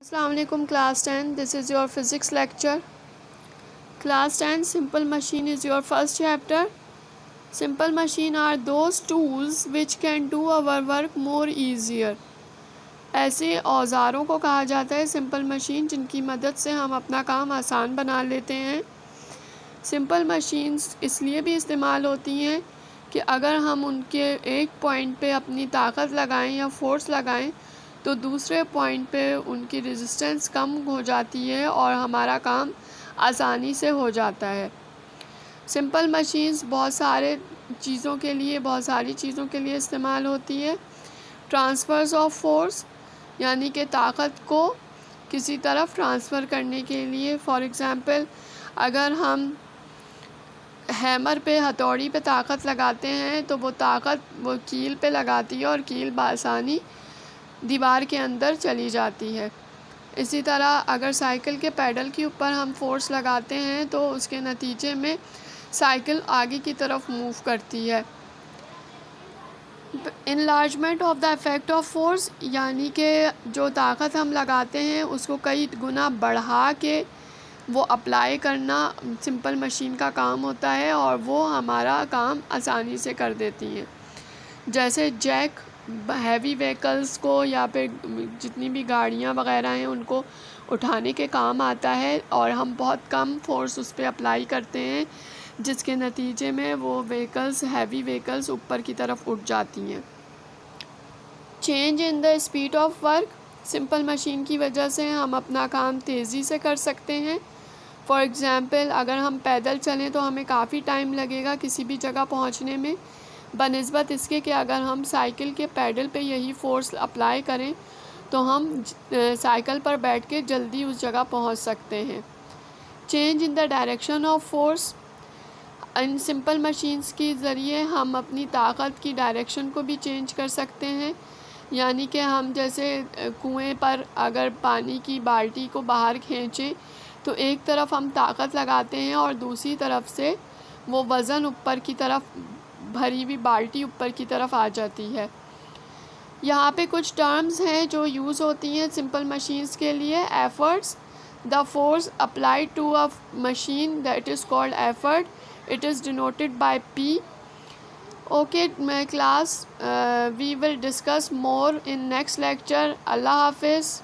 Assalamu alaikum class 10. This is your physics lecture. Class 10 simple machine is your first chapter. Simple machine are those tools which can do our work more easier. ऐसे औज़ारों को कहा जाता है simple machine जिनकी मदद से हम अपना काम आसान बना लेते हैं। सिंपल मशीन्स इसलिए भी इस्तेमाल होती हैं कि अगर हम उनके एक पॉइंट पे अपनी ताकत लगाएं या फोर्स लगाएं तो दूसरे पॉइंट पे उनकी रेजिस्टेंस कम हो जाती है और हमारा काम आसानी से हो जाता है। सिंपल मशीन्स बहुत सारी चीज़ों के लिए इस्तेमाल होती है। ट्रांसफ़र्स ऑफ फोर्स यानी कि ताकत को किसी तरफ ट्रांसफ़र करने के लिए। फॉर एग्ज़ाम्पल अगर हम हैमर पे हथौड़ी पे ताकत लगाते हैं तो वो ताकत वो कील पे लगाती है और कील बासानी दीवार के अंदर चली जाती है। इसी तरह अगर साइकिल के पैडल के ऊपर हम फोर्स लगाते हैं तो उसके नतीजे में साइकिल आगे की तरफ मूव करती है। Enlargement of the effect of force यानी कि जो ताकत हम लगाते हैं उसको कई गुना बढ़ा के वो अप्लाई करना सिंपल मशीन का काम होता है और वो हमारा काम आसानी से कर देती हैं। जैसे जैक हैवी व्हीकल्स को या फिर जितनी भी गाड़ियाँ वगैरह हैं उनको उठाने के काम आता है और हम बहुत कम फोर्स उस पर अप्लाई करते हैं जिसके नतीजे में वो हैवी व्हीकल्स ऊपर की तरफ उठ जाती हैं। Change in the speed of work simple machine की वजह से हम अपना काम तेज़ी से कर सकते हैं। फॉर एग्ज़ाम्पल अगर हम पैदल चलें तो हमें काफ़ी टाइम लगेगा किसी भी जगह पहुंचने में, बनिस्बत इसके कि अगर हम साइकिल के पैडल पे यही फोर्स अप्लाई करें तो हम साइकिल पर बैठ के जल्दी उस जगह पहुंच सकते हैं। Change in the direction of force in simple machines के ज़रिए हम अपनी ताकत की डायरेक्शन को भी चेंज कर सकते हैं। यानी कि हम जैसे कुएं पर अगर पानी की बाल्टी को बाहर खींचें तो एक तरफ हम ताकत लगाते हैं और दूसरी तरफ से वो वज़न ऊपर की तरफ भरी हुई बाल्टी ऊपर की तरफ आ जाती है। यहाँ पे कुछ टर्म्स हैं जो यूज़ होती हैं सिंपल मशीन्स के लिए। Efforts the force applied to a machine that is called effort, it is denoted by P. Okay my class, we will discuss more in next lecture. Allah Hafiz.